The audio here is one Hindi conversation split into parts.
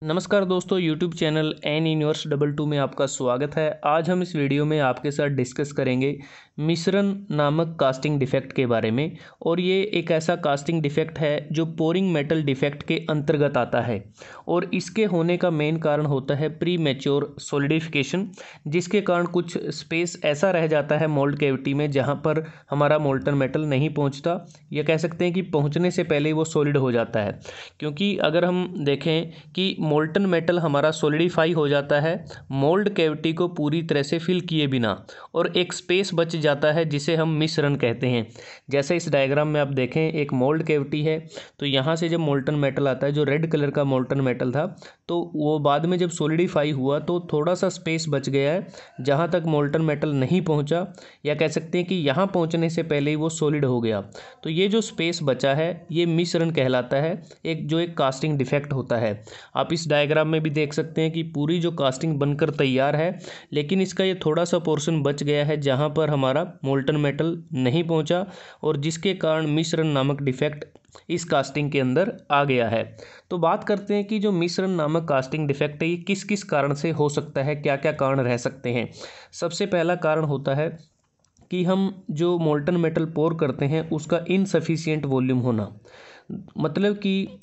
नमस्कार दोस्तों, YouTube चैनल एन यूनिवर्स 22 में आपका स्वागत है। आज हम इस वीडियो में आपके साथ डिस्कस करेंगे मिश्रण नामक कास्टिंग डिफेक्ट के बारे में। और ये एक ऐसा कास्टिंग डिफेक्ट है जो पोरिंग मेटल डिफेक्ट के अंतर्गत आता है और इसके होने का मेन कारण होता है प्री मैच्योर सॉलिडिफिकेशन, जिसके कारण कुछ स्पेस ऐसा रह जाता है मोल्ड कैविटी में जहाँ पर हमारा मोल्टन मेटल नहीं पहुँचता, या कह सकते हैं कि पहुँचने से पहले ही वो सॉलिड हो जाता है। क्योंकि अगर हम देखें कि मोल्टन मेटल हमारा सॉलिडिफाई हो जाता है मोल्ड कैविटी को पूरी तरह से फिल किए बिना, और एक स्पेस बच जाता है जिसे हम मिश्रण कहते हैं। जैसे इस डायग्राम में आप देखें, एक मोल्ड कैविटी है, तो यहाँ से जब मोल्टन मेटल आता है, जो रेड कलर का मोल्टन मेटल था, तो वो बाद में जब सॉलिडिफाई हुआ तो थोड़ा सा स्पेस बच गया है जहाँ तक मोल्टन मेटल नहीं पहुँचा, या कह सकते हैं कि यहाँ पहुँचने से पहले ही वो सॉलिड हो गया। तो ये जो स्पेस बचा है ये मिश्रण कहलाता है, एक कास्टिंग डिफेक्ट होता है। आप इस डायग्राम में भी देख सकते हैं कि पूरी जो कास्टिंग बनकर तैयार है, लेकिन इसका ये थोड़ा सा पोर्शन बच गया है जहाँ पर हमारा मोल्टन मेटल नहीं पहुँचा, और जिसके कारण मिश्रण नामक डिफेक्ट इस कास्टिंग के अंदर आ गया है। तो बात करते हैं कि जो मिश्रण नामक कास्टिंग डिफेक्ट है ये किस किस कारण से हो सकता है, क्या क्या कारण रह सकते हैं। सबसे पहला कारण होता है कि हम जो मोल्टन मेटल पोर करते हैं उसका इनसफिशिएंट वॉल्यूम होना। मतलब कि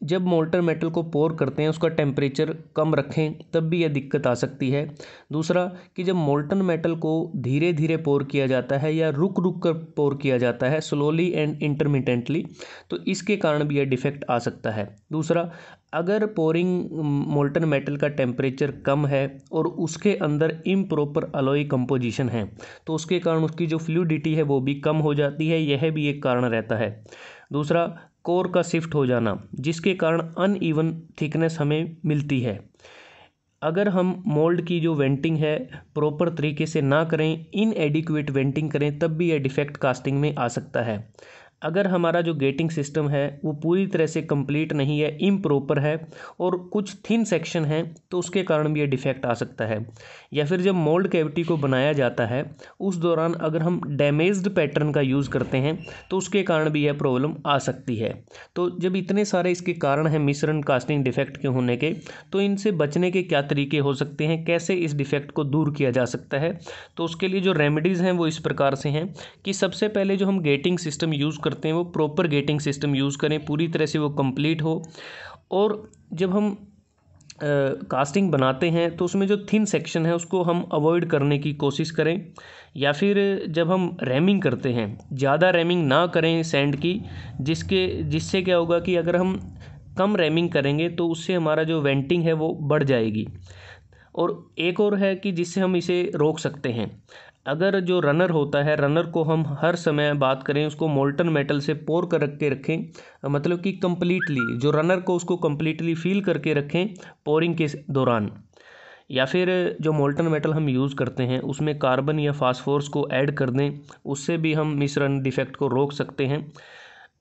जब मोल्टन मेटल को पोर करते हैं उसका टेम्परेचर कम रखें तब भी यह दिक्कत आ सकती है। दूसरा कि जब मोल्टन मेटल को धीरे धीरे पोर किया जाता है या रुक रुक कर पोर किया जाता है, स्लोली एंड इंटरमिटेंटली, तो इसके कारण भी यह डिफेक्ट आ सकता है। दूसरा, अगर पोरिंग मोल्टन मेटल का टेम्परेचर कम है और उसके अंदर इम्प्रॉपर अलॉय कंपोजिशन है, तो उसके कारण उसकी जो फ्लूइडिटी है वो भी कम हो जाती है, यह भी एक कारण रहता है। दूसरा, कोर का शिफ्ट हो जाना, जिसके कारण अनइवन थिकनेस हमें मिलती है। अगर हम मोल्ड की जो वेंटिंग है प्रॉपर तरीके से ना करें, इनएडिक्वेट वेंटिंग करें, तब भी यह डिफेक्ट कास्टिंग में आ सकता है। अगर हमारा जो गेटिंग सिस्टम है वो पूरी तरह से कंप्लीट नहीं है, इम्प्रॉपर है, और कुछ थिन सेक्शन है, तो उसके कारण भी ये डिफेक्ट आ सकता है। या फिर जब मोल्ड कैविटी को बनाया जाता है उस दौरान अगर हम डैमेज्ड पैटर्न का यूज़ करते हैं तो उसके कारण भी यह प्रॉब्लम आ सकती है। तो जब इतने सारे इसके कारण हैं मिश्रण कास्टिंग डिफेक्ट के होने के, तो इनसे बचने के क्या तरीके हो सकते हैं, कैसे इस डिफेक्ट को दूर किया जा सकता है। तो उसके लिए जो रेमेडीज़ हैं वो इस प्रकार से हैं कि सबसे पहले जो हम गेटिंग सिस्टम यूज़ करते हैं वो प्रॉपर गेटिंग सिस्टम यूज़ करें, पूरी तरह से वो कंप्लीट हो। और जब हम कास्टिंग बनाते हैं तो उसमें जो थिन सेक्शन है उसको हम अवॉइड करने की कोशिश करें। या फिर जब हम रैमिंग करते हैं ज़्यादा रैमिंग ना करें सैंड की, जिससे क्या होगा कि अगर हम कम रैमिंग करेंगे तो उससे हमारा जो वेंटिंग है वो बढ़ जाएगी। और एक और है कि जिससे हम इसे रोक सकते हैं, अगर जो रनर होता है, रनर को हम हर समय बात करें उसको मोल्टन मेटल से पोर कर के रखें, मतलब कि कंप्लीटली जो रनर को उसको कंप्लीटली फील करके रखें पोरिंग के दौरान। या फिर जो मोल्टन मेटल हम यूज़ करते हैं उसमें कार्बन या फास्फोरस को ऐड कर दें, उससे भी हम मिश्रण डिफेक्ट को रोक सकते हैं।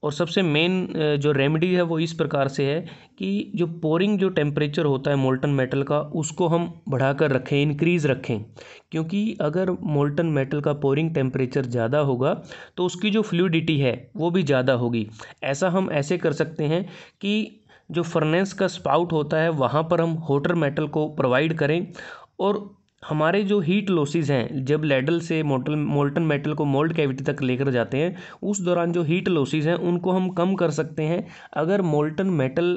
और सबसे मेन जो रेमेडी है वो इस प्रकार से है कि जो पोरिंग जो टेम्परेचर होता है मोल्टन मेटल का उसको हम बढ़ाकर रखें, इंक्रीज़ रखें। क्योंकि अगर मोल्टन मेटल का पोरिंग टेम्परेचर ज़्यादा होगा तो उसकी जो फ्लूइडिटी है वो भी ज़्यादा होगी। ऐसा हम ऐसे कर सकते हैं कि जो फर्नेस का स्पाउट होता है वहाँ पर हम हॉटर मेटल को प्रोवाइड करें, और हमारे जो हीट लॉसेस हैं जब लेडल से मोल्टन मेटल को मोल्ड कैविटी तक लेकर जाते हैं उस दौरान जो हीट लॉसेस हैं उनको हम कम कर सकते हैं अगर मोल्टन मेटल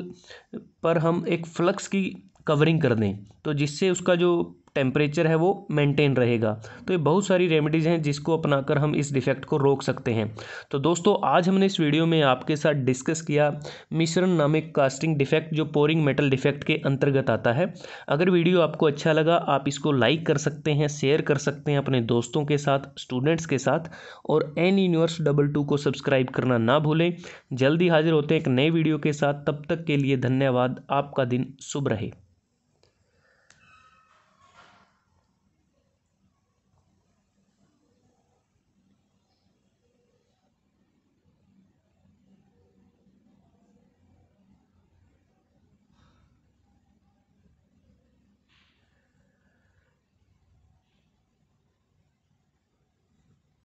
पर हम एक फ्लक्स की कवरिंग कर दें, तो जिससे उसका जो टेम्परेचर है वो मेंटेन रहेगा। तो ये बहुत सारी रेमेडीज़ हैं जिसको अपनाकर हम इस डिफेक्ट को रोक सकते हैं। तो दोस्तों, आज हमने इस वीडियो में आपके साथ डिस्कस किया मिश्रण नामक कास्टिंग डिफेक्ट जो पोरिंग मेटल डिफेक्ट के अंतर्गत आता है। अगर वीडियो आपको अच्छा लगा आप इसको लाइक कर सकते हैं, शेयर कर सकते हैं अपने दोस्तों के साथ, स्टूडेंट्स के साथ, और एन यूनिवर्स 22 को सब्सक्राइब करना ना भूलें। जल्दी हाजिर होते हैं एक नए वीडियो के साथ, तब तक के लिए धन्यवाद। आपका दिन शुभ रहे।